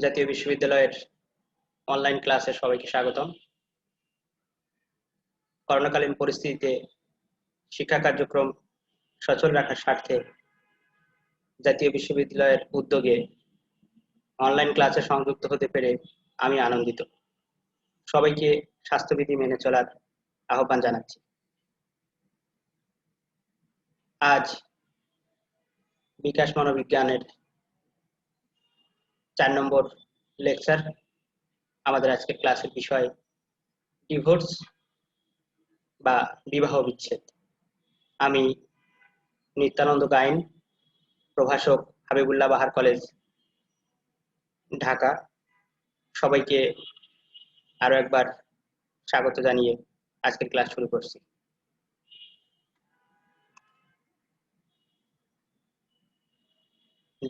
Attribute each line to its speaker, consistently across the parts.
Speaker 1: জাতীয় বিশ্ববিদ্যালয়ের অনলাইন ক্লাসে সবাইকে স্বাগতম। করোনাকালীন পরিস্থিতিতে শিক্ষা কার্যক্রম সচল রাখার স্বার্থে জাতীয় বিশ্ববিদ্যালয়ের উদ্যোগে অনলাইন ক্লাসে সংযুক্ত হতে পেরে আমি আনন্দিত। সবাইকে স্বাস্থ্যবিধি মেনে চলার আহ্বান জানাচ্ছি। আজ বিকাশ মনোবিজ্ঞানের 4 নম্বর লেকচার। আমাদের আজকের ক্লাসের বিষয় ডিভোর্স বা বিবাহ বিচ্ছেদ। আমি নিত্যানন্দ গায়েন, প্রভাষক, হাবিবুল্লাহ বাহার কলেজ, ঢাকা। সবাইকে আরো একবার স্বাগত জানিয়ে আজকের ক্লাস শুরু করছি।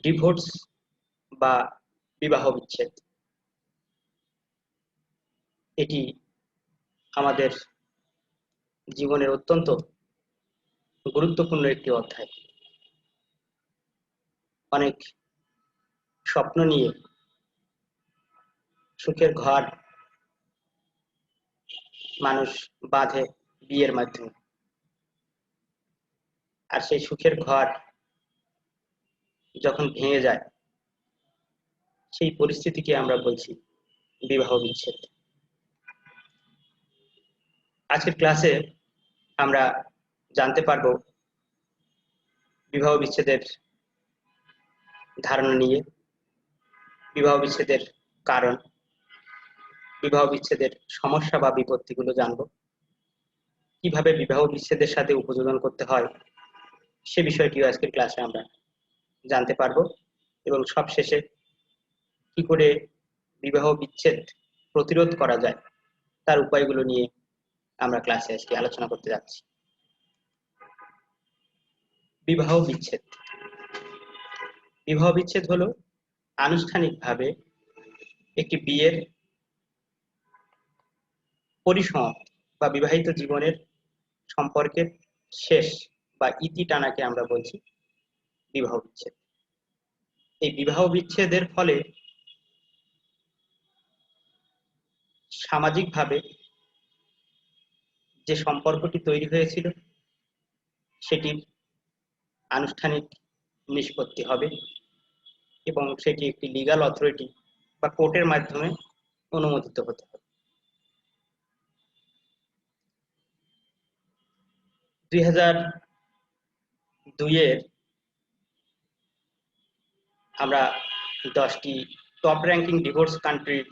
Speaker 1: ডিভোর্স বা বিবাহ বিচ্ছেদ এটি আমাদের জীবনের অত্যন্ত গুরুত্বপূর্ণ একটি অধ্যায়। অনেক স্বপ্ন নিয়ে সুখের ঘর মানুষ বাঁধে বিয়ের মাধ্যমে, আর সেই সুখের ঘর যখন ভেঙে যায় সেই পরিস্থিতিকে আমরা বলছি বিবাহ বিচ্ছেদ। আজকের ক্লাসে আমরা জানতে পারব বিবাহ বিচ্ছেদের ধারণা নিয়ে, বিবাহ বিচ্ছেদের কারণ, বিবাহ বিচ্ছেদের সমস্যা বা বিপত্তিগুলো জানব, কিভাবে বিবাহ বিচ্ছেদের সাথে উপযোজন করতে হয় সে বিষয়টিও আজকের ক্লাসে আমরা জানতে পারবো, এবং সবশেষে কি করে বিবাহ বিচ্ছেদ প্রতিরোধ করা যায় তার উপায়গুলো নিয়ে আমরা ক্লাসে আজকে আলোচনা করতে যাচ্ছি। বিবাহ বিচ্ছেদ। বিবাহ বিচ্ছেদ হলো আনুষ্ঠানিকভাবে একটি বিয়ের পরিসমাপ্তি বা বিবাহিত জীবনের সম্পর্কের শেষ বা ইতি টানাকে আমরা বলছি বিবাহ বিচ্ছেদ। এই বিবাহ বিচ্ছেদের ফলে সামাজিকভাবে যে সম্পর্কটি তৈরি হয়েছিল সেটির আনুষ্ঠানিক নিষ্পত্তি হবে এবং সেটি একটি লিগ্যাল অথরিটি বা কোর্টের মাধ্যমে অনুমোদিত হতে হবে। 2002-এর আমরা 10টি টপ র্যাঙ্কিং ডিভোর্স কান্ট্রির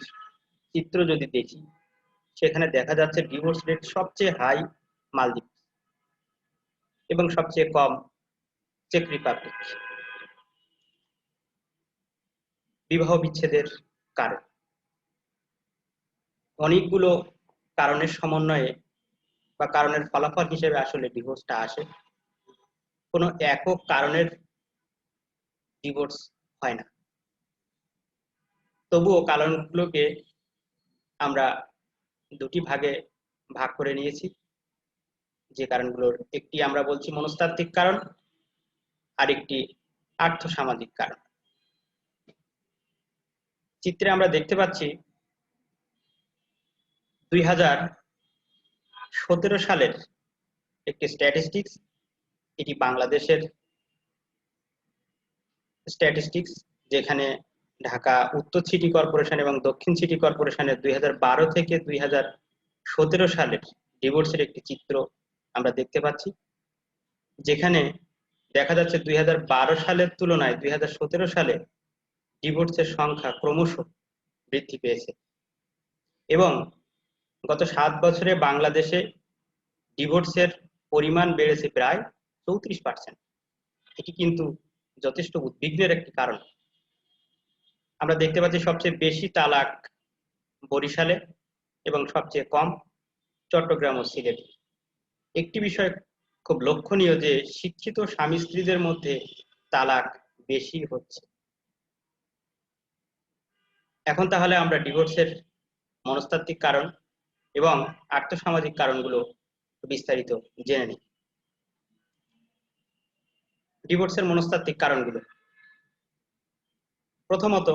Speaker 1: চিত্র যদি দেখি, সেখানে দেখা যাচ্ছে ডিভোর্স রেট সবচেয়ে হাই মালদ্বীপ এবং সবচেয়ে কম চেক রিপাবলিক। বিবাহ বিচ্ছেদের কারণ অনেকগুলো কারণের সমন্বয়ে বা কারণের ফলাফল হিসেবে আসলে ডিভোর্সটা আসে। কোনো একক কারণের ডিভোর্স হয় না। তবুও কারণগুলোকে আমরা দুটি ভাগে ভাগ করে নিয়েছি। যে কারণগুলোর একটি আমরা বলছি মনস্তাত্ত্বিক কারণ, আরেকটি আর্থসামাজিক কারণ। চিত্রে আমরা দেখতে পাচ্ছি 2017 সালের একটি স্ট্যাটিস্টিক্স। এটি বাংলাদেশের স্ট্যাটিস্টিক্স, যেখানে ঢাকা উত্তর সিটি কর্পোরেশন এবং দক্ষিণ সিটি কর্পোরেশনের 2012 থেকে 2017 সালের ডিভোর্সের একটি চিত্র আমরা দেখতে পাচ্ছি, যেখানে দেখা যাচ্ছে 2012 সালের তুলনায় 2017 সালে ডিভোর্সের সংখ্যা ক্রমশ বৃদ্ধি পেয়েছে এবং গত 7 বছরে বাংলাদেশে ডিভোর্সের পরিমাণ বেড়েছে প্রায় 34%। এটি কিন্তু যথেষ্ট উদ্বিগ্নের একটি কারণ। আমরা দেখতে পাচ্ছি সবচেয়ে বেশি তালাক বরিশালে এবং সবচেয়ে কম চট্টগ্রাম ও সিলেটে। একটি বিষয় খুব লক্ষণীয় যে শিক্ষিত স্বামী স্ত্রীদের মধ্যে তালাক বেশি হচ্ছে। এখন তাহলে আমরা ডিভোর্সের মনস্তাত্ত্বিক কারণ এবং আর্থসামাজিক কারণগুলো বিস্তারিত জেনে নিই। ডিভোর্সের মনস্তাত্ত্বিক কারণগুলো, প্রথমত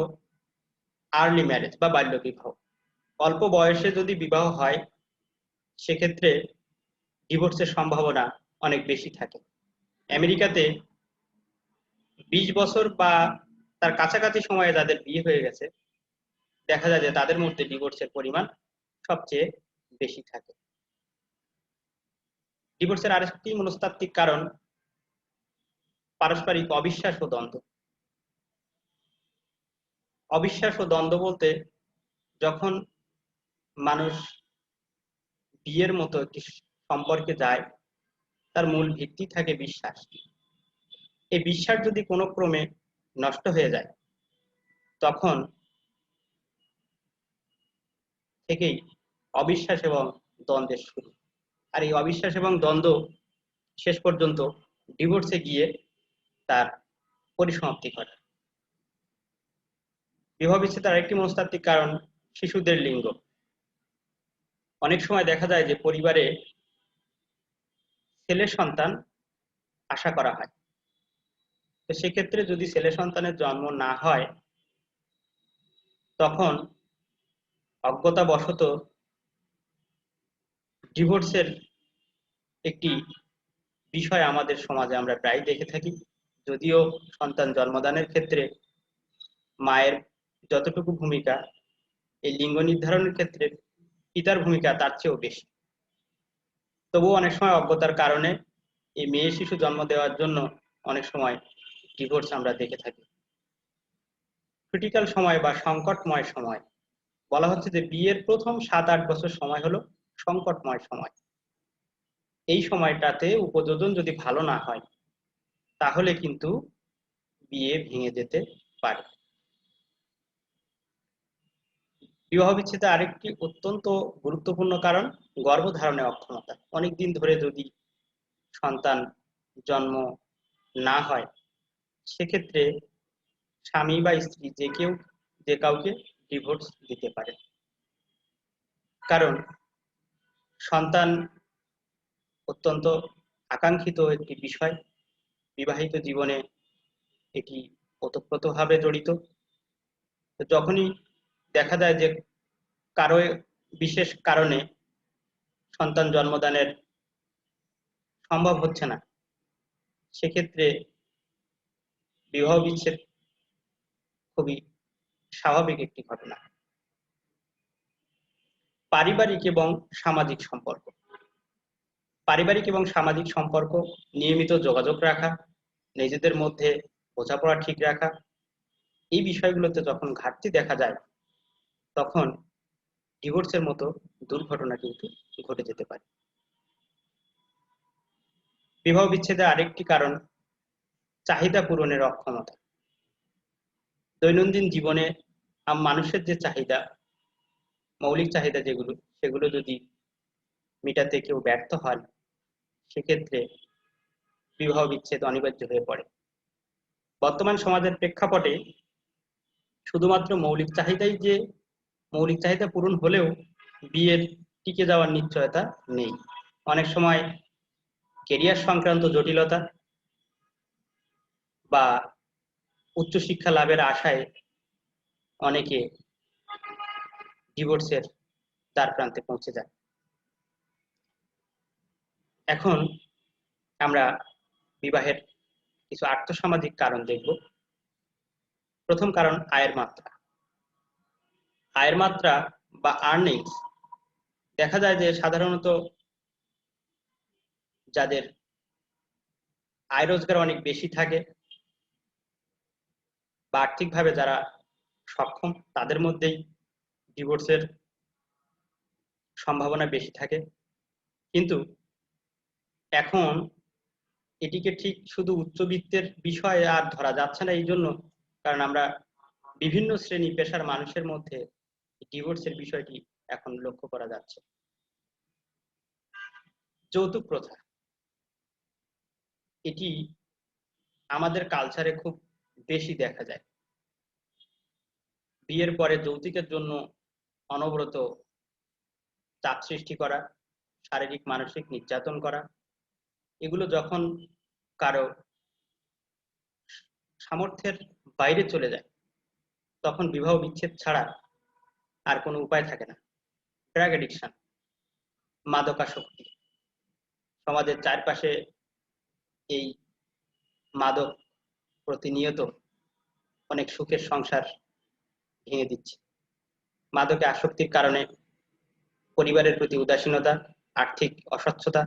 Speaker 1: আর্লি ম্যারেজ বা বাল্য বিবাহ। অল্প বয়সে যদি বিবাহ হয় সেক্ষেত্রে ডিভোর্সের সম্ভাবনা অনেক বেশি থাকে। আমেরিকাতে 20 বছর বা তার কাছাকাছি সময়ে যাদের বিয়ে হয়ে গেছে দেখা যায় যে তাদের মধ্যে ডিভোর্সের পরিমাণ সবচেয়ে বেশি থাকে। ডিভোর্সের আরেকটি মনস্তাত্ত্বিক কারণ পারস্পরিক অবিশ্বাস ও দ্বন্দ্ব। অবিশ্বাস ও দ্বন্দ্ব বলতে যখন মানুষ বিয়ের মতো একটি সম্পর্কে যায় তার মূল ভিত্তি থাকে বিশ্বাস। এই বিশ্বাস যদি কোনো ক্রমে নষ্ট হয়ে যায় তখন থেকেই অবিশ্বাস এবং দ্বন্দ্বের শুরু। আর এই অবিশ্বাস এবং দ্বন্দ্ব শেষ পর্যন্ত ডিভোর্সে গিয়ে তার পরিসমাপ্তি ঘটে। বিবাহ বিচ্ছেদের আরেকটি মনস্তাত্ত্বিক কারণ শিশুদের লিঙ্গ। অনেক সময় দেখা যায় যে পরিবারে ছেলে সন্তান আশা করা হয়, তো সেক্ষেত্রে যদি ছেলে সন্তানের জন্ম না হয় তখন অজ্ঞতাবশত ডিভোর্সের একটি বিষয় আমাদের সমাজে আমরা প্রায় দেখে থাকি। যদিও সন্তান জন্মদানের ক্ষেত্রে মায়ের যতটুকু ভূমিকা এই লিঙ্গ নির্ধারণের ক্ষেত্রে পিতার ভূমিকা তার চেয়েও বেশি। তবুও অনেক সময় অজ্ঞতার কারণে এই মেয়ে শিশু জন্ম দেওয়ার জন্য অনেক সময় ডিভোর্স আমরা দেখে থাকি। ক্রিটিক্যাল সময় বা সংকটময় সময় বলা হচ্ছে যে বিয়ের প্রথম 7-8 বছর সময় হলো সংকটময় সময়। এই সময়টাতে উপযোজন যদি ভালো না হয় তাহলে কিন্তু বিয়ে ভেঙে যেতে পারে। বিবাহ বিচ্ছেদের আরেকটি অত্যন্ত গুরুত্বপূর্ণ কারণ গর্ভধারণে অক্ষমতা। অনেকদিন ধরে যদি সন্তান জন্ম না হয় সেক্ষেত্রে স্বামী বা স্ত্রী যে কাউকে ডিভোর্স দিতে পারে। কারণ সন্তান অত্যন্ত আকাঙ্ক্ষিত একটি বিষয়, বিবাহিত জীবনে এটি ওতপ্রোতভাবে জড়িত। তো যখনই দেখা যায় যে কারো বিশেষ কারণে সন্তান জন্মদানের সম্ভব হচ্ছে না সেক্ষেত্রে বিবাহ বিচ্ছেদ খুবই স্বাভাবিক একটি ঘটনা। পারিবারিক এবং সামাজিক সম্পর্ক। পারিবারিক এবং সামাজিক সম্পর্ক নিয়মিত যোগাযোগ রাখা, নিজেদের মধ্যে বোঝাপড়া ঠিক রাখা, এই বিষয়গুলোতে যখন ঘাটতি দেখা যায় তখন ডিভোর্সের মতো দুর্ঘটনা কিন্তু ঘটে যেতে পারে। বিবাহ বিচ্ছেদের আরেকটি কারণ চাহিদা পূরণের অক্ষমতা। দৈনন্দিন জীবনে মানুষের যে চাহিদা, মৌলিক চাহিদা যেগুলো, সেগুলো যদি মেটাতে কেউ ব্যর্থ হন সেক্ষেত্রে বিবাহ বিচ্ছেদ অনিবার্য হয়ে পড়ে। বর্তমান সমাজের প্রেক্ষাপটে শুধুমাত্র মৌলিক চাহিদা পূরণ হলেও বিয়ের টিকে যাওয়ার নিশ্চয়তা নেই। অনেক সময় কেরিয়ার সংক্রান্ত জটিলতা বা উচ্চশিক্ষা লাভের আশায় অনেকে ডিভোর্সের দ্বার প্রান্তে পৌঁছে যায়। এখন আমরা বিবাহের কিছু আর্থসামাজিক কারণ দেখব। প্রথম কারণ আয়ের মাত্রা। আয়ের মাত্রা বা আর্নিংস। দেখা যায় যে সাধারণত যাদের আয় রোজগার অনেক বেশি থাকে বা আর্থিকভাবে যারা সক্ষম তাদের মধ্যেই ডিভোর্সের সম্ভাবনা বেশি থাকে। কিন্তু এখন এটিকে ঠিক শুধু উচ্চবিত্তের বিষয়ে আর ধরা যাচ্ছে না, এই জন্য কারণ আমরা বিভিন্ন শ্রেণী পেশার মানুষের মধ্যে ডিভোর্সের বিষয়টি এখন লক্ষ্য করা যাচ্ছে। যৌতুক প্রথা, এটি আমাদের কালচারে খুব বেশি দেখা যায়। বিয়ের পরে যৌতুকের জন্য অনবরত চাপ সৃষ্টি করা, শারীরিক মানসিক নির্যাতন করা, এগুলো যখন কারো সামর্থ্যের বাইরে চলে যায় তখন বিবাহ বিচ্ছেদ ছাড়া আর কোনো উপায় থাকে না। ড্রাগ অ্যাডিকশন, মাদকাসক্তি, সমাজের চারপাশে এই মাদক প্রতিনিয়ত অনেক সুখের সংসার ভেঙে দিচ্ছে। মাদকে আসক্তির কারণে পরিবারের প্রতি উদাসীনতা, আর্থিক অসচ্ছলতা,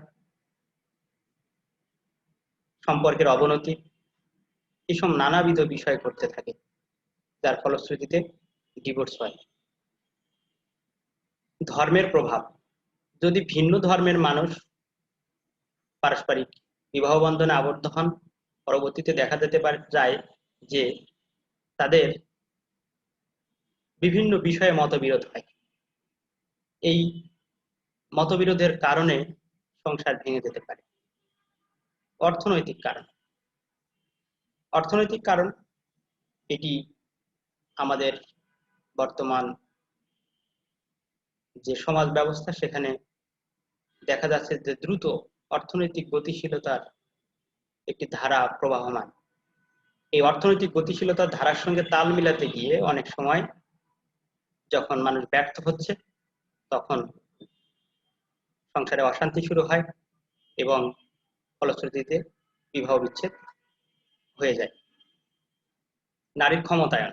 Speaker 1: সম্পর্কের অবনতি, এসব নানাবিধ বিষয় ঘটতে থাকে, যার ফলশ্রুতিতে ডিভোর্স হয়। ধর্মের প্রভাব, যদি ভিন্ন ধর্মের মানুষ পারস্পরিক বিবাহ বন্ধনে আবদ্ধ হন, পরবর্তীতে দেখা যেতে যায় যে তাদের বিভিন্ন বিষয়ে মতবিরোধ হয়। এই মতবিরোধের কারণে সংসার ভেঙে যেতে পারে। অর্থনৈতিক কারণ, অর্থনৈতিক কারণ এটি আমাদের বর্তমান যে সমাজ ব্যবস্থা, সেখানে দেখা যাচ্ছে যে দ্রুত অর্থনৈতিক গতিশীলতার একটি ধারা প্রবাহমান। এই অর্থনৈতিক গতিশীলতার ধারার সঙ্গে তাল মিলাতে গিয়ে অনেক সময় যখন মানুষ ব্যর্থ হচ্ছে, তখন সংসারে অশান্তি শুরু হয় এবং ফলশ্রুতিতে বিবাহ বিচ্ছেদ হয়ে যায়। নারীর ক্ষমতায়ন,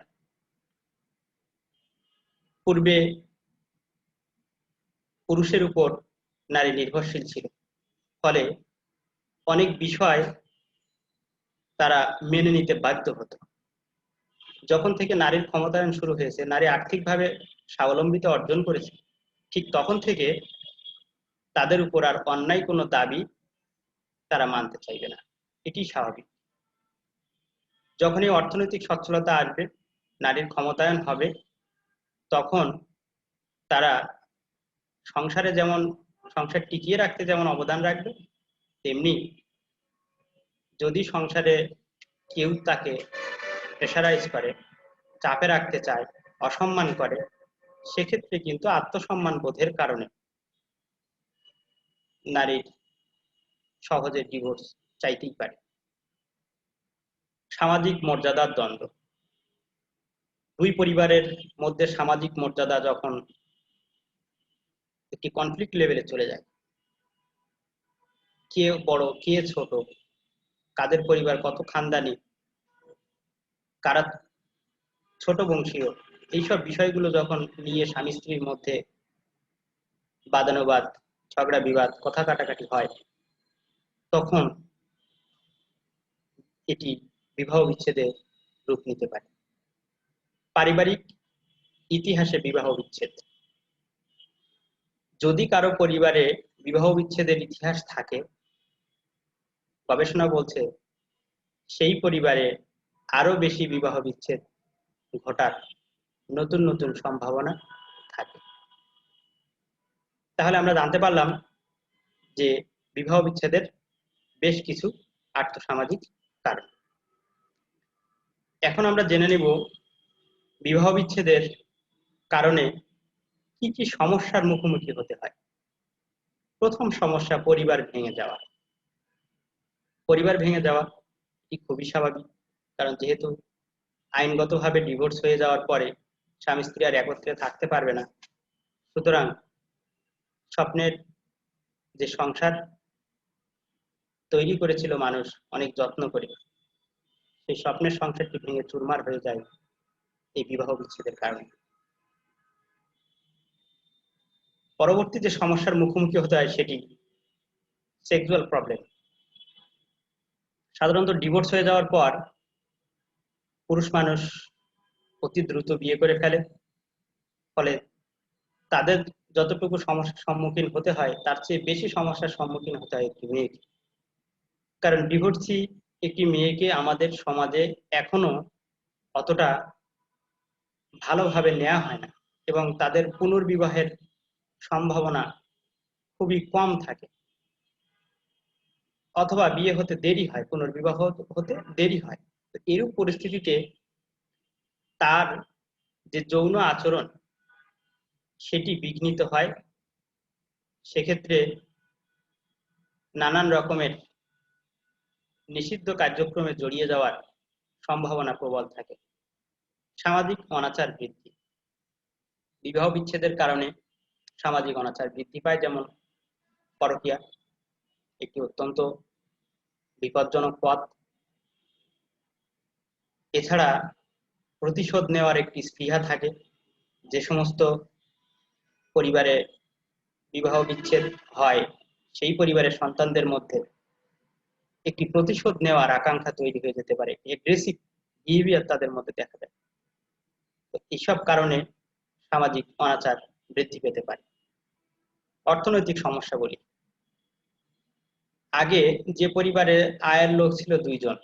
Speaker 1: পূর্বে পুরুষের উপর নারী নির্ভরশীল ছিল, ফলে অনেক বিষয় তারা মেনে নিতে বাধ্য হতো। যখন থেকে নারীর ক্ষমতায়ন শুরু হয়েছে, নারী আর্থিকভাবে স্বাবলম্বিতা অর্জন করেছে, ঠিক তখন থেকে তাদের উপর আর অন্যায় কোনো দাবি তারা মানতে চাইবে না, এটি স্বাভাবিক। যখনই অর্থনৈতিক সচ্ছলতা আসবে, নারীর ক্ষমতায়ন হবে, তখন তারা সংসারে যেমন সংসার টিকিয়ে রাখতে যেমন অবদান রাখবে, তেমনি যদি সংসারে কেউ তাকে প্রেশারাইজ করে, চাপে রাখতে চায়, অসম্মান করে, সেক্ষেত্রে কিন্তু আত্মসম্মান বোধের কারণে নারীর সহজে ডিভোর্স চাইতেই পারে। সামাজিক মর্যাদার দ্বন্দ্ব, দুই পরিবারের মধ্যে সামাজিক মর্যাদা যখন একটি কনফ্লিক্ট লেভেলে চলে যায়, কে বড় কে ছোট, কাদের পরিবার কত খানদানি, কারা ছোট বংশীয়, এইসব বিষয়গুলো যখন নিয়ে স্বামী স্ত্রীর মধ্যে বাদানুবাদ, ঝগড়া বিবাদ, কথা কাটাকাটি হয়, তখন এটি বিবাহ বিচ্ছেদে রূপ নিতে পারে। পারিবারিক ইতিহাসে বিবাহ বিচ্ছেদ, যদি কারো পরিবারে বিবাহ বিচ্ছেদের ইতিহাস থাকে, গবেষণা বলছে সেই পরিবারে আরো বেশি বিবাহ বিচ্ছেদ ঘটার নতুন নতুন সম্ভাবনা থাকে। তাহলে আমরা জানতে পারলাম যে বিবাহ বিচ্ছেদের বেশ কিছু আর্থসামাজিক কারণ। এখন আমরা জেনে নেব বিবাহ বিচ্ছেদের কারণে কি কি সমস্যার মুখোমুখি হতে হয়। প্রথম সমস্যা, পরিবার ভেঙে যাওয়া। পরিবার ভেঙে যাওয়া এটি খুবই স্বাভাবিক, কারণ যেহেতু আইনগতভাবে ডিভোর্স হয়ে যাওয়ার পরে স্বামী স্ত্রী আর একত্রে থাকতে পারবে না, সুতরাং স্বপ্নের যে সংসার তৈরি করেছিল মানুষ অনেক যত্ন করে, সেই স্বপ্নের সংসারটি ভেঙে চুরমার হয়ে যায় এই বিবাহ বিচ্ছেদের কারণে। পরবর্তী যে সমস্যার মুখোমুখি হতে হয় সেটি সেক্সুয়াল প্রবলেম। সাধারণত ডিভোর্স হয়ে যাওয়ার পর পুরুষ মানুষ অতি দ্রুত বিয়ে করে ফেলে, ফলে তাদের যতটুকু সমস্যার সম্মুখীন হতে হয় তার চেয়ে বেশি সমস্যার সম্মুখীন হতে হয় একটি মেয়েকে। কারণ ডিভোর্সি একটি মেয়েকে আমাদের সমাজে এখনো অতটা ভালোভাবে নেওয়া হয় না এবং তাদের পুনর্বিবাহের সম্ভাবনা খুবই কম থাকে, অথবা বিয়ে হতে দেরি হয়, পুনর্বিবাহ হতে দেরি হয়। তো এরূপ পরিস্থিতিতে তার যে যৌন আচরণ সেটি বিঘ্নিত হয়, সেক্ষেত্রে নানান রকমের নিষিদ্ধ কার্যক্রমে জড়িয়ে যাওয়ার সম্ভাবনা প্রবল থাকে। সামাজিক অনাচার বৃদ্ধি। বিবাহ বিচ্ছেদের কারণে সামাজিক অনাচার বৃদ্ধি পায়, যেমন পরকীয়া একটি অত্যন্ত বিপজ্জনক পথ। এছাড়া প্রতিশোধ নেওয়ার একটি স্পৃহা থাকে। যে সমস্ত পরিবারে বিবাহ বিচ্ছেদ হয় সেই পরিবারের সন্তানদের মধ্যে একটি প্রতিশোধ নেওয়ার আকাঙ্ক্ষা তৈরি হয়ে যেতে পারে, এগ্রেসিভ বিহেভিয়ার তাদের মধ্যে দেখা যায়। তো এইসব কারণে সামাজিক অনাচার বৃদ্ধি পেতে পারে। অর্থনৈতিক সমস্যা বলি। আগে যে পরিবারে আয়ের লোক ছিল দুইজন,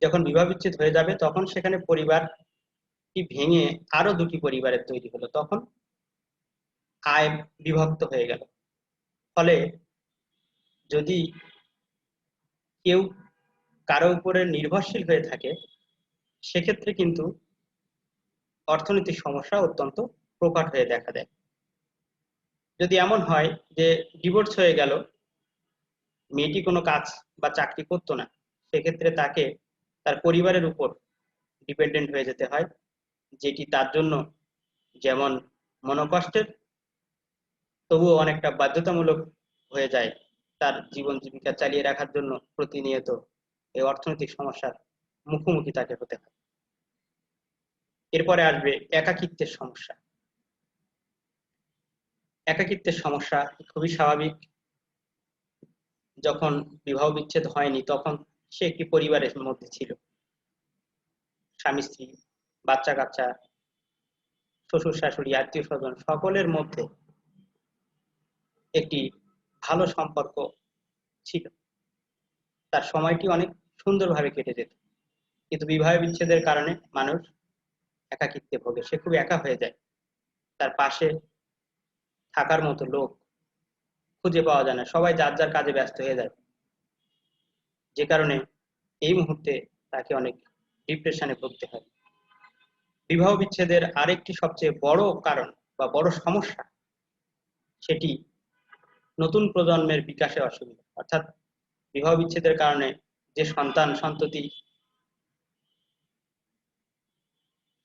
Speaker 1: যখন বিবাহ বিচ্ছেদ হয়ে যাবে তখন সেখানে পরিবারটি ভেঙে আরো দুটি পরিবারের তৈরি হলো, তখন আয় বিভক্ত হয়ে গেল। ফলে যদি কেউ কারো উপরে নির্ভরশীল হয়ে থাকে সেক্ষেত্রে কিন্তু অর্থনৈতিক সমস্যা অত্যন্ত প্রকট হয়ে দেখা দেয়। যদি এমন হয় যে ডিভোর্স হয়ে গেল, মেয়েটি কোনো কাজ বা চাকরি করতো না, সেক্ষেত্রে তাকে তার পরিবারের উপর ডিপেন্ডেন্ট হয়ে যেতে হয়, যেটি তার জন্য যেমন মনোকষ্টের তবুও অনেকটা বাধ্যতামূলক হয়ে যায়। তার জীবন জীবিকা চালিয়ে রাখার জন্য প্রতিনিয়ত এই অর্থনৈতিক সমস্যার মুখোমুখি তাকে হতে হয়। এরপরে আসবে একাকিত্বের সমস্যা। একাকিত্বের সমস্যা খুবই স্বাভাবিক। যখন বিবাহ বিচ্ছেদ হয়নি তখন সে একটি পরিবারের মধ্যে ছিল, স্বামী স্ত্রী, বাচ্চা কাচ্চা, শ্বশুর শাশুড়ি, আত্মীয় স্বজন সকলের মধ্যে একটি ভালো সম্পর্ক ছিল, তার সময়টি অনেক সুন্দরভাবে কেটে যেত। কিন্তু বিবাহ বিচ্ছেদের কারণে মানুষ একাকিত্বে ভোগে, সে খুব একা হয়ে যায়, তার পাশে থাকার মতো লোক খুঁজে পাওয়া যায় না, সবাই যার যার কাজে ব্যস্ত হয়ে যায়, যে কারণে এই মুহূর্তে তাকে অনেক ডিপ্রেশনে ভুগতে হয়। বিবাহ বিচ্ছেদের আরেকটি সবচেয়ে বড় কারণ বা বড় সমস্যা, সেটি নতুন প্রজন্মের বিকাশে অসুবিধা। অর্থাৎ বিবাহ বিচ্ছেদের কারণে যে সন্তান সন্ততি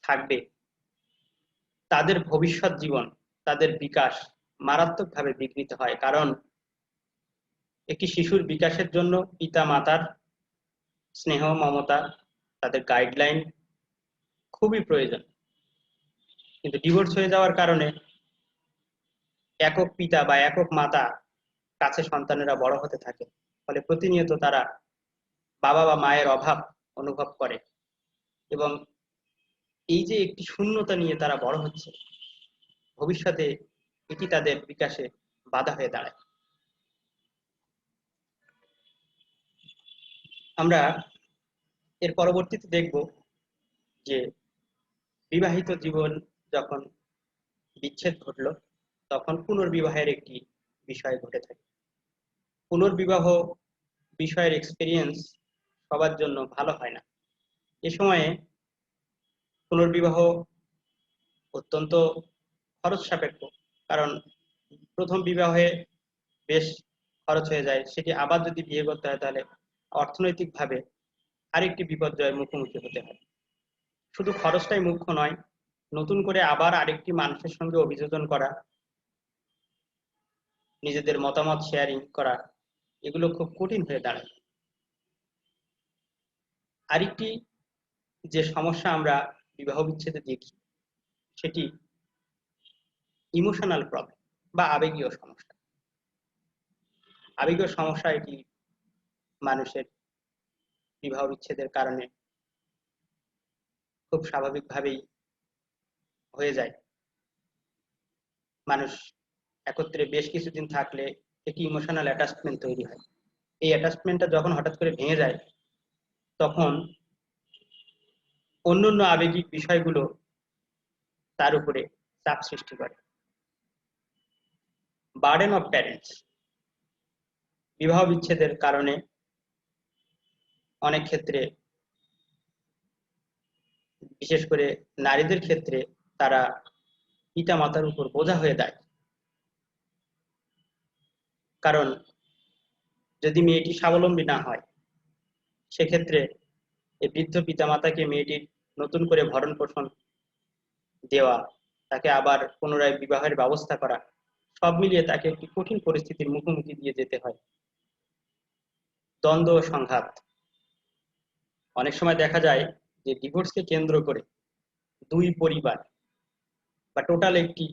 Speaker 1: থাকবে তাদের ভবিষ্যৎ জীবন, তাদের বিকাশ মারাত্মকভাবে বিঘ্নিত হয়। কারণ একটি শিশুর বিকাশের জন্য পিতা মাতার স্নেহ মমতা, তাদের গাইডলাইন খুবই প্রয়োজন। কিন্তু ডিভোর্স হয়ে যাওয়ার কারণে একক পিতা বা একক মাতা কাছে সন্তানেরা বড় হতে থাকে, ফলে প্রতিনিয়ত তারা বাবা বা মায়ের অভাব অনুভব করে এবং এই যে একটি শূন্যতা নিয়ে তারা বড় হচ্ছে, ভবিষ্যতে এটি তাদের বিকাশে বাধা হয়ে দাঁড়ায়। আমরা এর পরবর্তীতে দেখব যে বিবাহিত জীবন যখন বিচ্ছেদ ঘটল তখন পুনর্বিবাহের একটি বিষয় ঘটে থাকে। পুনর্বিবাহ বিষয়ের এক্সপিরিয়েন্স সবার জন্য ভালো হয় না। এ সময়ে পুনর্বিবাহ অত্যন্ত খরচ সাপেক্ষ, কারণ প্রথম বিবাহে বেশ খরচ হয়ে যায়, সেটি আবার যদি বিয়ে করতে হয় তাহলে অর্থনৈতিকভাবে আরেকটি বিপর্যয়ের মুখোমুখি হতে হয়। শুধু খরচটাই মুখ্য নয়, নতুন করে আবার আরেকটি মানুষের সঙ্গে অভিযোজন করা, নিজেদের মতামত শেয়ারিং করা, এগুলো খুব কঠিন হয়ে দাঁড়ায়। আরেকটি যে সমস্যা আমরা বিবাহ বিচ্ছেদে দেখি সেটি ইমোশনাল প্রবলেম বা আবেগীয় সমস্যা। আবেগীয় সমস্যা এটি মানুষের বিবাহ বিচ্ছেদের কারণে খুব স্বাভাবিকভাবেই হয়ে যায়। মানুষ একত্রে বেশ কিছুদিন থাকলে একটি ইমোশনাল অ্যাটাচমেন্ট তৈরি হয়। এই অ্যাটাচমেন্টটা যখন হঠাৎ করে ভেঙে যায় তখন অন্যান্য আবেগিক বিষয়গুলো তার উপরে চাপ সৃষ্টি করে। Burden of parents. বিবাহ বিচ্ছেদের কারণে অনেক ক্ষেত্রে, বিশেষ করে নারীদের ক্ষেত্রে, তারা পিতা মাতার উপর বোঝা হয়ে যায়। কারণ যদি মেয়েটি স্বাবলম্বী না হয় সেক্ষেত্রে এই বৃদ্ধ পিতা মাতাকে মেয়েটির নতুন করে ভরণ পোষণ দেওয়া, তাকে আবার পুনরায় বিবাহের ব্যবস্থা করা, সব মিলিয়ে তাকে একটি কঠিন পরিস্থিতির মুখোমুখি দিয়ে যেতে হয়। দ্বন্দ্ব সংঘাত, অনেক সময় দেখা যায় যে ডিভোর্সকে কেন্দ্র করে দুই পরিবার বা টোটাল একটি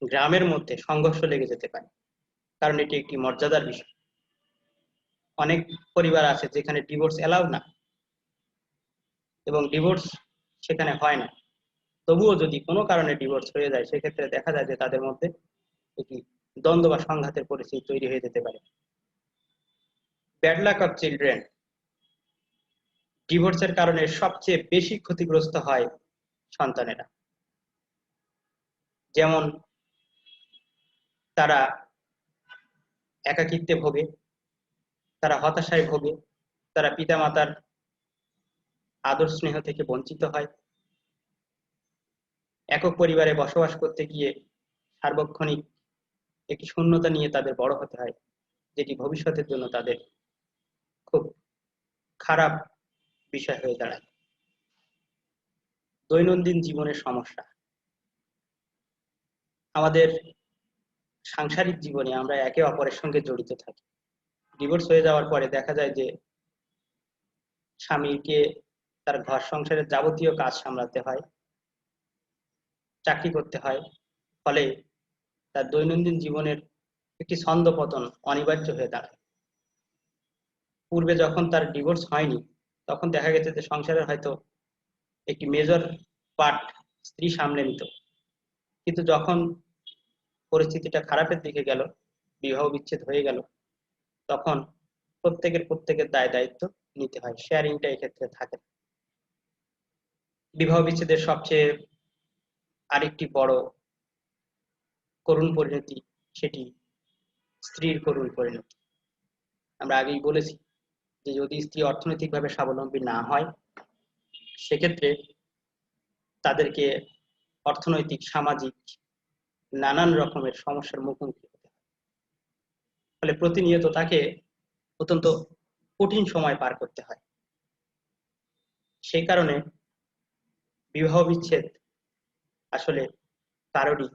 Speaker 1: গ্রামের মধ্যে সংঘর্ষ লেগে যেতে পারে, কারণ এটি একটি মর্যাদার বিষয়। অনেক পরিবার আছে যেখানে ডিভোর্স এলাও না এবং ডিভোর্স সেখানে হয় না, তবুও যদি কোনো কারণে ডিভোর্স হয়ে যায় সেক্ষেত্রে দেখা যায় যে তাদের মধ্যে একটি দ্বন্দ্ব বা সংঘাতের পরিস্থিতি তৈরি হয়ে যেতে পারে। ব্যাড লাক অফ চিলড্রেন, ডিভোর্সের কারণে সবচেয়ে বেশি ক্ষতিগ্রস্ত হয় সন্তানেরা। যেমন তারা একাকিত্বে ভোগে, তারা হতাশায় ভোগে, তারা পিতামাতার আদর স্নেহ থেকে বঞ্চিত হয়, একক পরিবারে বসবাস করতে গিয়ে সার্বক্ষণিক একটি শূন্যতা নিয়ে তাদের বড় হতে হয়, যেটি ভবিষ্যতের জন্য তাদের খুব খারাপ বিষয় হয়ে দাঁড়ায়। দৈনন্দিন জীবনের সমস্যা, আমাদের সাংসারিক জীবনে আমরা একে অপরের সঙ্গে জড়িত থাকি। ডিভোর্স হয়ে যাওয়ার পরে দেখা যায় যে স্বামীকে তার ঘর সংসারের যাবতীয় কাজ সামলাতে হয়, চাকরি করতে হয়, ফলে তার দৈনন্দিন জীবনের একটি ছন্দপতন অনিবার্য হয়ে দাঁড়ায়। পূর্বে যখন তার ডিভোর্স হয়নি তখন দেখা গেছে যে সংসারের হয়তো একটি মেজর পার্ট স্ত্রী সামলে নিত, কিন্তু যখন পরিস্থিতিটা খারাপের দিকে গেল, বিবাহ বিচ্ছেদ হয়ে গেল, তখন প্রত্যেকের দায় দায়িত্ব নিতে হয়, শেয়ারিংটা এক্ষেত্রে থাকে না। বিবাহ বিচ্ছেদের সবচেয়ে আরেকটি বড় করুণ পরিণতি, সেটি স্ত্রীর করুণ পরিণতি। আমরা আগেই বলেছি যে যদি স্ত্রী অর্থনৈতিকভাবে স্বাবলম্বী না হয় সেক্ষেত্রে তাদেরকে অর্থনৈতিক, সামাজিক নানান রকমের সমস্যার মুখোমুখি হতে হয়। ফলে প্রতিনিয়ত তাকে অত্যন্ত কঠিন সময় পার করতে হয়। সেই কারণে বিবাহ বিচ্ছেদ আসলে কারোরই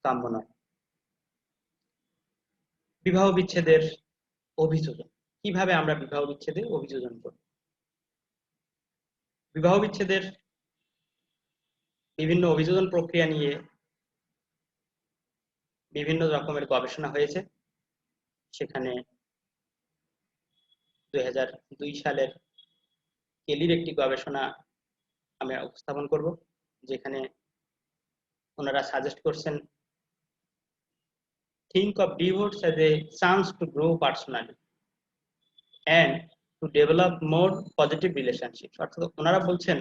Speaker 1: কাম্য নয়। বিবাহ বিচ্ছেদের অভিযোজন, কিভাবে আমরা বিবাহ বিচ্ছেদে অভিযোজন করব? বিবাহ বিচ্ছেদের বিভিন্ন অভিযোজন প্রক্রিয়া নিয়ে বিভিন্ন রকমের গবেষণা হয়েছে। সেখানে 2002 সালের কেলির একটি গবেষণা আমি উপস্থাপন করব, যেখানে ওনারা সাজেস্ট করছেন, think of divorce as a chance to grow personally and to develop more positive relationships। অর্থাৎ ওনারা বলছেন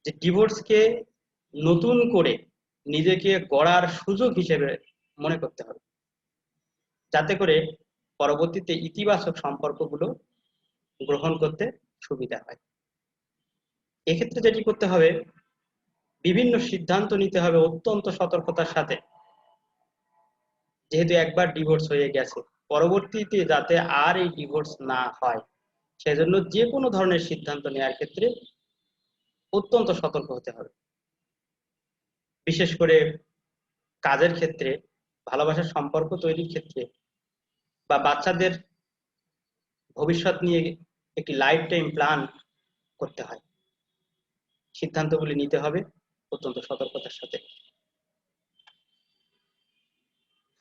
Speaker 1: যে ডিভোর্সকে নতুন করে নিজেকে গড়ার সুযোগ হিসেবে মনে করতে হবে, যাতে করে পরবর্তীতে ইতিবাচক সম্পর্কগুলো গ্রহণ করতে সুবিধা হয়। এক্ষেত্রে যেটি করতে হবে, বিভিন্ন সিদ্ধান্ত নিতে হবে অত্যন্ত সতর্কতার সাথে, যেহেতু একবার ডিভোর্স হয়ে গেছে, পরবর্তীতে যাতে আর এই ডিভোর্স না হয় সেজন্য যে কোনো ধরনের সিদ্ধান্ত নেওয়ার ক্ষেত্রে অত্যন্ত সতর্ক হতে হবে। বিশেষ করে কাজের ক্ষেত্রে, ভালোবাসার সম্পর্ক তৈরির ক্ষেত্রে, বা বাচ্চাদের ভবিষ্যৎ নিয়ে একটি লাইফ টাইম প্ল্যান করতে হয়, সিদ্ধান্তগুলি নিতে হবে অত্যন্ত সতর্কতার সাথে।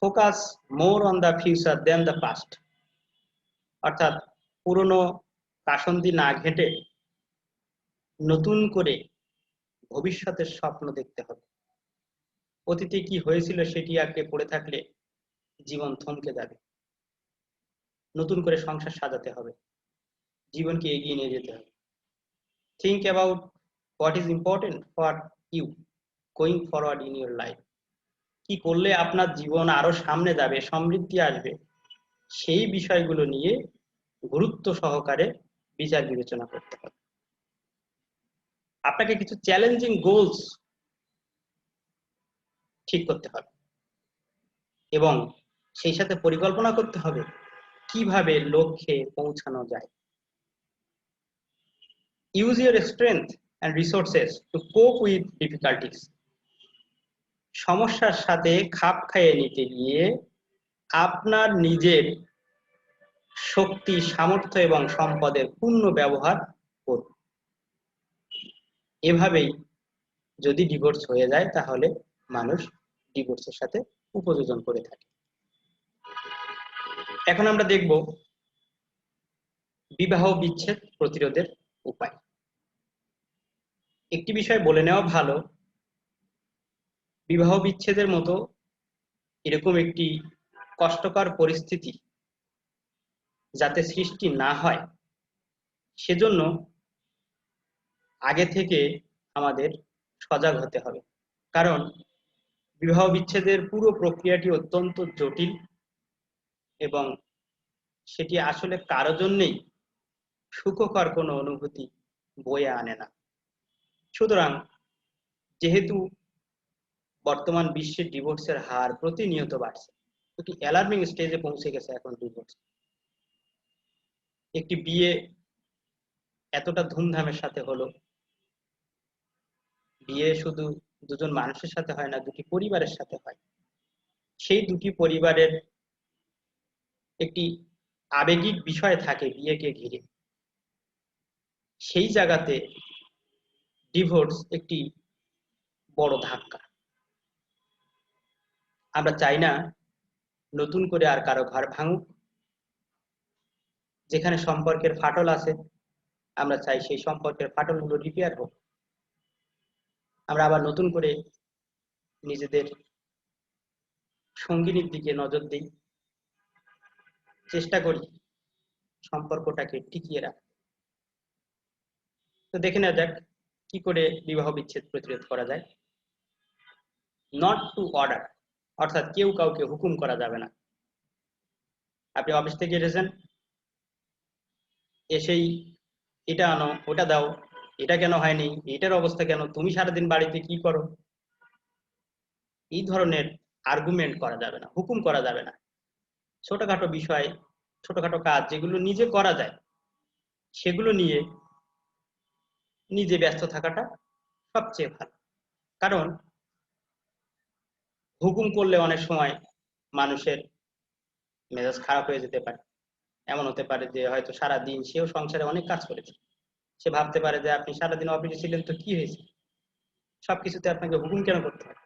Speaker 1: Focus more on the future than the past, অর্থাৎ পুরনো কাসন্দি না ঘেঁটে নতুন করে ভবিষ্যতের স্বপ্ন দেখতে হবে। অতীতে কি হয়েছিল সেটি আগে পড়ে থাকলে জীবন থমকে যাবে। নতুন করে সংসার সাজাতে হবে, জীবনকে এগিয়ে নিয়ে যেতে হবে। Think about what is important for you going forward in your life. কি করলে আপনার জীবন আরো সামনে যাবে, সমৃদ্ধি আসবে, সেই বিষয়গুলো নিয়ে গুরুত্ব সহকারে বিচার বিবেচনা করতে হবে। আপনাকে কিছু চ্যালেঞ্জিং গোলস ঠিক করতে হবে এবং সেই সাথে পরিকল্পনা করতে হবে কিভাবে লক্ষ্যে পৌঁছানো যায়। Use your strength and resources to cope with difficulties. সমস্যার সাথে খাপ খাইয়ে নিতে গিয়ে আপনার নিজের শক্তি, সামর্থ্য এবং সম্পদের পূর্ণ ব্যবহার করুন। এভাবেই যদি ডিভোর্স হয়ে যায় তাহলে মানুষ ডিভোর্সের সাথে উপযোজন করে থাকে। এখন আমরা দেখব বিবাহ বিচ্ছেদ প্রতিরোধের উপায়। একটি বিষয় বলে নেওয়া ভালো, বিবাহ বিচ্ছেদের মতো এরকম একটি কষ্টকর পরিস্থিতি যাতে সৃষ্টি না হয় সেজন্য আগে থেকে আমাদের সজাগ হতে হবে। কারণ বিবাহ বিচ্ছেদের পুরো প্রক্রিয়াটি অত্যন্ত জটিল এবং সেটি আসলে কারো জন্যেই সুখকর কোনো অনুভূতি বয়ে আনে না। সুতরাং যেহেতু বর্তমান বিশ্বে ডিভোর্সের হার প্রতিনিয়ত বাড়ছে, একটি অ্যালার্মিং স্টেজে পৌঁছে গেছে এখন ডিভোর্স। একটি বিয়ে এতটা ধুমধামের সাথে হলো, বিয়ে শুধু দুজন মানুষের সাথে হয় না, দুটি পরিবারের সাথে হয়। সেই দুটি পরিবারের একটি আবেগিক বিষয় থাকে বিয়েকে ঘিরে। সেই জায়গাতে ডিভোর্স একটি বড় ধাক্কা। আমরা চাই না নতুন করে আর কারো ঘর ভাঙুক। যেখানে সম্পর্কের ফাটল আছে আমরা চাই সেই সম্পর্কের ফাটলগুলো রিপেয়ার হোক। আমরা আবার নতুন করে নিজেদের সঙ্গিনীর দিকে নজর দিই, চেষ্টা করি সম্পর্কটাকে টিকিয়ে রাখতে। তো দেখে নেওয়া যাক কি করে বিবাহ বিচ্ছেদ প্রতিরোধ করা যায়। নট টু অর্ডার, অর্থাৎ কেউ কাউকে হুকুম করা যাবে না। আপনি অফিস থেকে এসেছেন, এসেই এটা আনো, ওটা দাও, এটা কেন হয়নি, এটার অবস্থা কেন, তুমি সারাদিন বাড়িতে কি করো, এই ধরনের আর্গুমেন্ট করা যাবে না, হুকুম করা যাবে না। ছোটখাটো বিষয়, ছোটখাটো কাজ যেগুলো নিজে করা যায় সেগুলো নিয়ে নিজে ব্যস্ত থাকাটা সবচেয়ে ভালো। কারণ হুকুম করলে অনেক সময় মানুষের মেজাজ খারাপ হয়ে যেতে পারে। এমন হতে পারে যে হয়তো সারাদিন সেও সংসারে অনেক কাজ করেছে, সে ভাবতে পারে যে আপনি সারাদিন অফিসে ছিলেন তো কি হয়েছে, সবকিছুতে আপনাকে হুকুম কেন করতে হবে।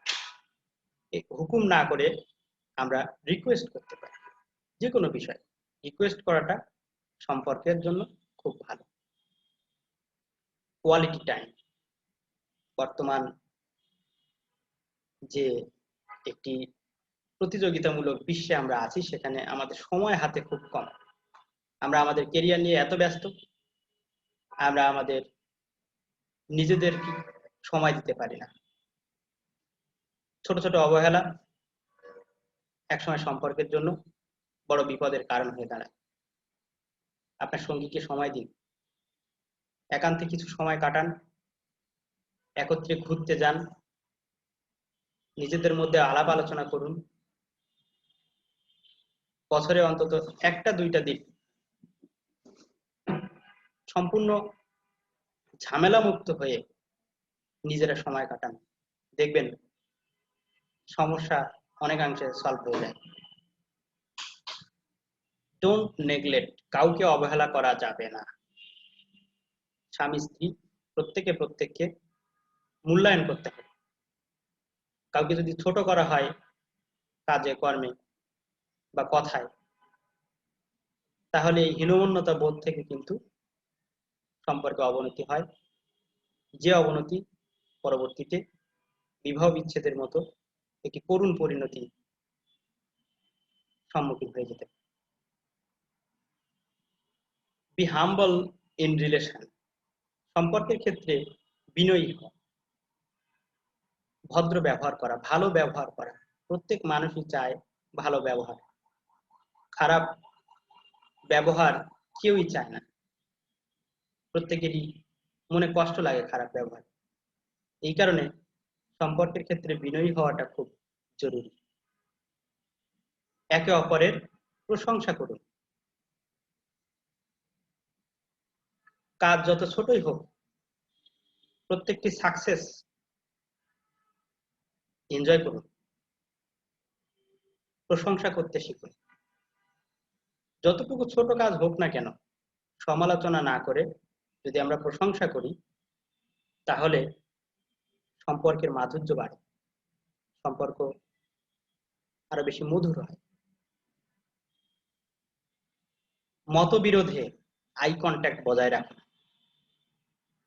Speaker 1: এই হুকুম না করে আমরা রিকোয়েস্ট করতে পারি। যে কোনো বিষয় রিকোয়েস্ট করাটা সম্পর্কের জন্য খুব ভালো। কোয়ালিটি টাইম, বর্তমান যে একটি প্রতিযোগিতামূলক বিশ্বে আমরা আছি সেখানে আমাদের সময় হাতে খুব কম। আমরা আমাদের কেরিয়ার নিয়ে এত ব্যস্ত, আমরা আমাদের নিজেদের সময় দিতে পারি না। ছোট ছোট অবহেলা একসময় সম্পর্কের জন্য বড় বিপদের কারণ হয়ে দাঁড়ায়। আপনার সঙ্গীকে সময় দিন, একান্তে কিছু সময় কাটান, একত্রে ঘুরতে যান, নিজেদের মধ্যে আলাপ আলোচনা করুন। বছরে অন্তত একটা দুইটা দিন সম্পূর্ণ ঝামেলা মুক্ত হয়ে নিজেরা সময় কাটান, দেখবেন সমস্যা অনেকাংশে সলভ হয়ে যায়। ডোন্ট নেগলেক্ট, কাউকে অবহেলা করা যাবে না। স্বামী স্ত্রী প্রত্যেককে মূল্যায়ন করতে হবে। কাউকে যদি ছোট করা হয় কাজে কর্মে বা কথায়, তাহলে এই হীনমন্যতা বোধ থেকে কিন্তু সম্পর্কে অবনতি হয়, যে অবনতি পরবর্তীতে বিবাহ বিচ্ছেদের মতো একটি করুণ পরিণতি সম্মুখীন হয়ে যেতে। বি হাম্বল ইন রিলেশন, সম্পর্কের ক্ষেত্রে বিনয়ী হওয়া, ভদ্র ব্যবহার করা, ভালো ব্যবহার করা। প্রত্যেক মানুষই চায় ভালো ব্যবহার, খারাপ ব্যবহার কেউই চায় না। প্রত্যেকেরই মনে কষ্ট লাগে খারাপ ব্যবহার। এই কারণে সম্পর্কের ক্ষেত্রে বিনয়ী হওয়াটা খুব জরুরি। একে অপরের প্রশংসা করুন। কাজ যত ছোটই হোক প্রত্যেকটি সাকসেস এনজয় করুন, প্রশংসা করতে শিখুন। যতটুকু ছোট কাজ হোক না কেন, সমালোচনা না করে যদি আমরা প্রশংসা করি, তাহলে সম্পর্কের মাধুর্য বাড়ে, সম্পর্ক আরো বেশি মধুর হয়। মতবিরোধে আই কন্ট্যাক্ট বজায় রাখুন।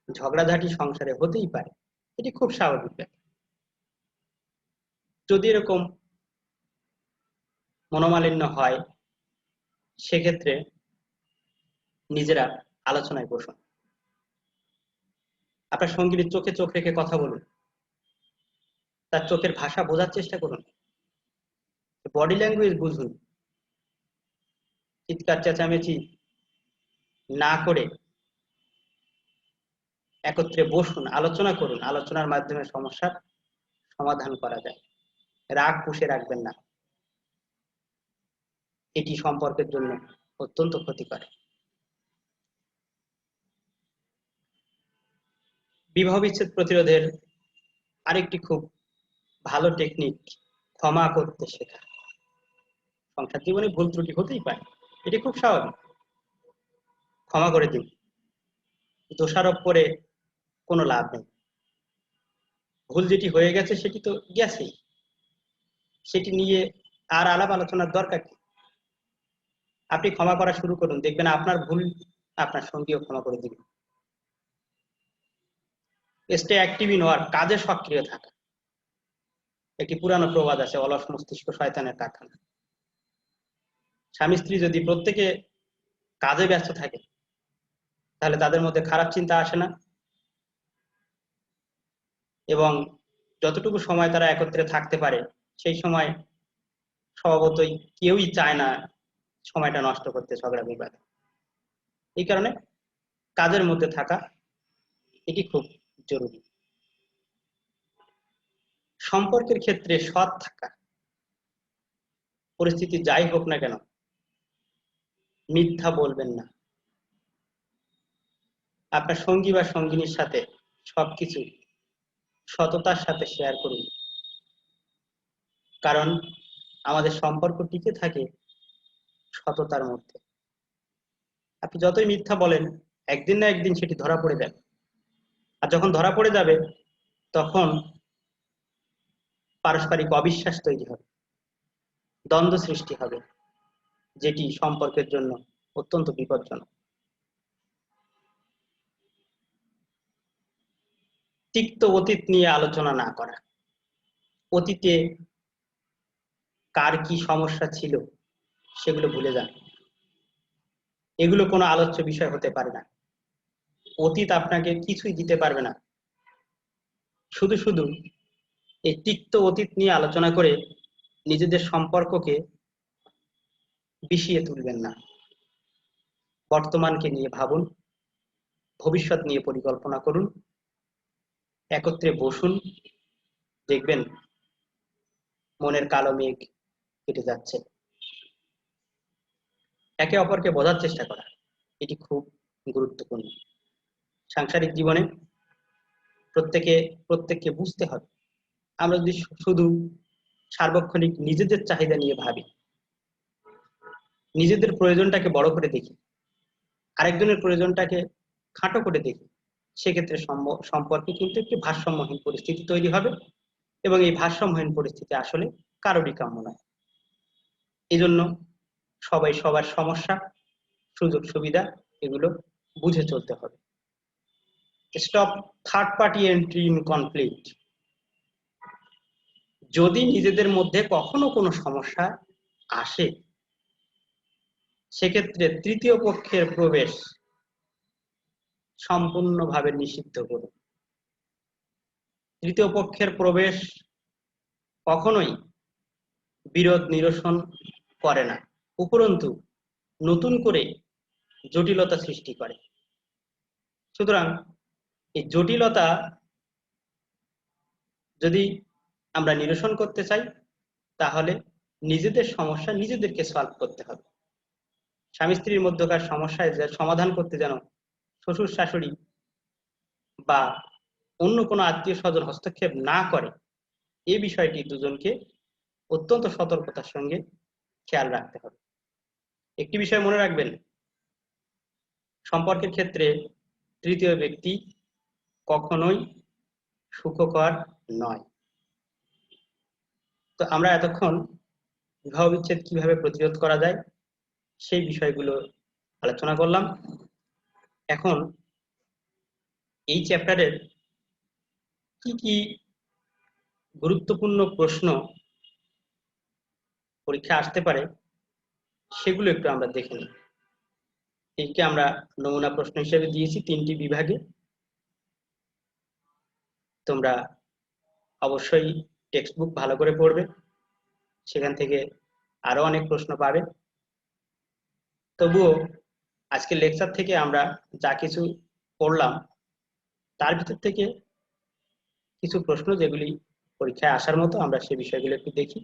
Speaker 1: ঝগড়াঝাটি সংসারে হতেই পারে, এটি খুব স্বাভাবিক ব্যাপার। যদি এরকম মনোমালিন্য হয়, সেক্ষেত্রে নিজেরা আলোচনায় বসুন। আপনার সঙ্গীর চোখে চোখ রেখে কথা বলুন, তার চোখের ভাষা বোঝার চেষ্টা করুন, বডি ল্যাঙ্গুয়েজ বুঝুন। চিৎকার চেঁচামেচি না করে একত্রে বসুন, আলোচনা করুন। আলোচনার মাধ্যমে সমস্যার সমাধান করা যায়। রাগ পুষে রাখবেন না, এটি সম্পর্কের জন্য অত্যন্ত ক্ষতিকর। বিবাহ বিচ্ছেদ প্রতিরোধের আরেকটি খুব ভালো টেকনিক ক্ষমা করতে শেখা। সংসার জীবনে ভুল ত্রুটি হতেই পারে, এটি খুব স্বাভাবিক। ক্ষমা করে দিন, দোষারোপ করে কোনো লাভ নেই। ভুল যেটি হয়ে গেছে সেটি তো গেছেই, সেটি নিয়ে আর আলাপ আলোচনার দরকার কি? আপনি ক্ষমা করা শুরু করুন, দেখবেন আপনার ভুল আপনার সঙ্গীও ক্ষমা করে দিবেন। স্টে অ্যাক্টিভ ইন ওয়ার্ক, কাজে সক্রিয় থাকা। একটি পুরানো প্রবাদ আছে, অলস মস্তিষ্ক শয়তানের কারখানা। স্বামী স্ত্রী যদি প্রত্যেকে কাজে ব্যস্ত থাকে, তাহলে তাদের মধ্যে খারাপ চিন্তা আসে না, এবং যতটুকু সময় তারা একত্রে থাকতে পারে, সেই সময় স্বভাবতই কেউই চায় না সময়টা নষ্ট করতে ঝগড়া বিবাদ। এই কারণে কাজের মধ্যে থাকা এটি খুব জরুরি। সম্পর্কের ক্ষেত্রে সৎ থাকা, পরিস্থিতি যাই হোক না কেন মিথ্যা বলবেন না। আপনার সঙ্গী বা সঙ্গিনীর সাথে সবকিছু সততার সাথে শেয়ার করুন, কারণ আমাদের সম্পর্ক টিকে থাকে সততার মধ্যে। আপনি যতই মিথ্যা বলেন, একদিন না একদিন সেটি ধরা পড়ে যাবে, আর যখন ধরা পড়ে যাবে তখন পারস্পরিক অবিশ্বাস তৈরি হবে, দ্বন্দ্ব সৃষ্টি হবে, যেটি সম্পর্কের জন্য অত্যন্ত বিপজ্জনক। তিক্ত অতীত নিয়ে আলোচনা না করা। অতীতে কার কি সমস্যা ছিল সেগুলো ভুলে যান, এগুলো কোনো আলোচ্য বিষয় হতে পারে না। অতীত আপনাকে কিছুই দিতে পারবে না। শুধু শুধু এই তিক্ত অতীত নিয়ে আলোচনা করে নিজেদের সম্পর্ককে বিষিয়ে তুলবেন না। বর্তমানকে নিয়ে ভাবুন, ভবিষ্যৎ নিয়ে পরিকল্পনা করুন, একত্রে বসুন, দেখবেন মনের কালো মেঘ কেটে যাচ্ছে। একে অপরকে বোঝার চেষ্টা করা, এটি খুব গুরুত্বপূর্ণ। সাংসারিক জীবনে প্রত্যেককে বুঝতে হবে। আমরা যদি শুধু সার্বক্ষণিক নিজেদের চাহিদা নিয়ে ভাবি, নিজেদের প্রয়োজনটাকে বড় করে দেখি, আরেকজনের প্রয়োজনটাকে খাটো করে দেখি, সেক্ষেত্রে সম্পর্কে কিন্তু একটি ভারসাম্যহীন পরিস্থিতি তৈরি হবে, এবং এই ভারসাম্যহীন পরিস্থিতি আসলে কারোরই কাম্য নয়। এই জন্য সবাই সবার সমস্যা, সুযোগ সুবিধা এগুলো বুঝে চলতে হবে। Stop third party entry in conflict. যদি নিজেদের মধ্যে কখনো কোনো সমস্যা আসে, সেক্ষেত্রে তৃতীয় পক্ষের প্রবেশ সম্পূর্ণভাবে নিষিদ্ধ করুন। তৃতীয় পক্ষের প্রবেশ কখনোই বিরোধ নিরসন করে না, উপরন্তু নতুন করে জটিলতা সৃষ্টি করে। সুতরাং এই জটিলতা যদি আমরা নিরসন করতে চাই, তাহলে নিজেদের সমস্যা নিজেদেরকে সলভ করতে হবে। স্বামী স্ত্রীর মধ্যকার সমস্যায় সমাধান করতে যেন শ্বশুর শাশুড়ি বা অন্য কোনো আত্মীয় স্বজন হস্তক্ষেপ না করে, এই বিষয়টি দুজনকে অত্যন্ত সতর্কতার সঙ্গে খেয়াল রাখতে হবে। একটি বিষয় মনে রাখবেন, সম্পর্কের ক্ষেত্রে তৃতীয় ব্যক্তি কখনোই সুখকর নয়। তো আমরা এতক্ষণ বিবাহ বিচ্ছেদ কিভাবে প্রতিরোধ করা যায় সেই বিষয়গুলো আলোচনা করলাম। এখন এই চ্যাপ্টারের কি কি গুরুত্বপূর্ণ প্রশ্ন পরীক্ষা আসতে পারে সেগুলো একটু আমরা দেখে নিই। একে আমরা নমুনা প্রশ্ন হিসেবে দিয়েছি 3টি বিভাগে। তোমরা অবশ্যই টেক্সট বুক ভালো করে পড়বে, সেখান থেকে আরো অনেক প্রশ্ন পাবে। তবুও আজকের লেকচার থেকে আমরা যা কিছু পড়লাম তার ভিতর থেকে কিছু প্রশ্ন যেগুলি পরীক্ষায় আসার মতো, আমরা সেই বিষয়গুলো একটু দেখি।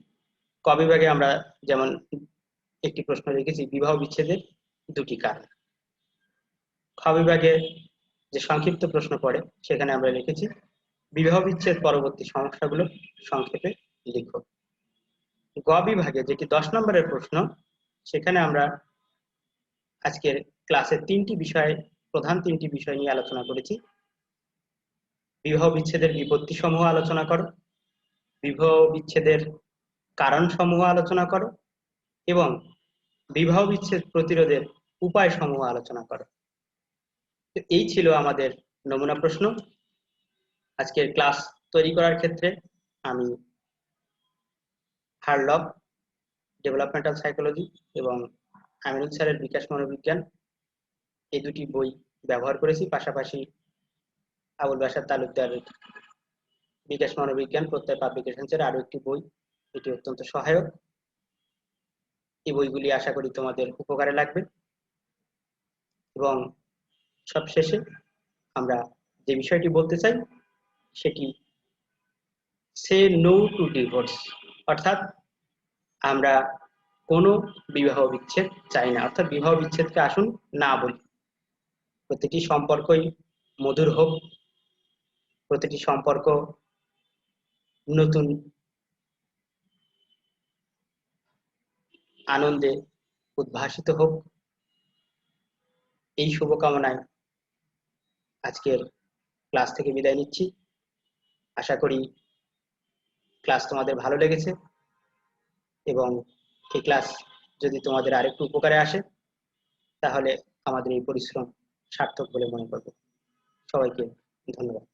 Speaker 1: ক বিভাগে আমরা যেমন একটি প্রশ্ন রেখেছি, বিবাহ বিচ্ছেদের 2টি কারণ। খ বিভাগে যে সংক্ষিপ্ত প্রশ্ন পড়ে সেখানে আমরা লিখেছি বিবাহ বিচ্ছেদ পরবর্তী সমস্যাগুলো সংক্ষেপে লিখো। গ বিভাগে যেটি 10 নম্বরের প্রশ্ন, সেখানে আমরা আজকের ক্লাসের প্রধান তিনটি বিষয় নিয়ে আলোচনা করেছি। বিবাহ বিচ্ছেদের বিপত্তি সমূহ আলোচনা করো, বিবাহ বিচ্ছেদের কারণ সমূহ আলোচনা করো এবং বিবাহ বিচ্ছেদ প্রতিরোধের উপায় সমূহ আলোচনা করো। এই ছিল আমাদের নমুনা প্রশ্ন। আজকের ক্লাস তৈরি করার ক্ষেত্রে আমি হারলক ডেভেলপমেন্টাল সাইকোলজি এবং আমিনুল স্যারের বিকাশ মনোবিজ্ঞান এই 2টি বই ব্যবহার করেছি। পাশাপাশি আবুল বাশার তালুকদারের বিকাশ মনোবিজ্ঞান প্রত্যয় পাবলিকেশনসের আরো একটি বই, এটি অত্যন্ত সহায়ক। এই বইগুলি আশা করি তোমাদের উপকারে লাগবে। এবং সবশেষে আমরা যে বিষয়টি বলতে চাই সেটি সে নো টু ডিভোর্স, অর্থাৎ আমরা কোনো বিবাহ বিচ্ছেদ চাই না, অর্থাৎ বিবাহ বিচ্ছেদকে আসুন না বলি। প্রতিটি সম্পর্কই মধুর হোক, প্রতিটি সম্পর্ক নতুন আনন্দে উদ্ভাসিত হোক, এই শুভকামনায় আজকের ক্লাস থেকে বিদায় নিচ্ছি। আশা করি ক্লাস তোমাদের ভালো লেগেছে এবং এই ক্লাস যদি তোমাদের আরেকটু উপকারে আসে তাহলে আমাদের এই পরিশ্রম সার্থক বলে মনে করব। সবাইকে ধন্যবাদ।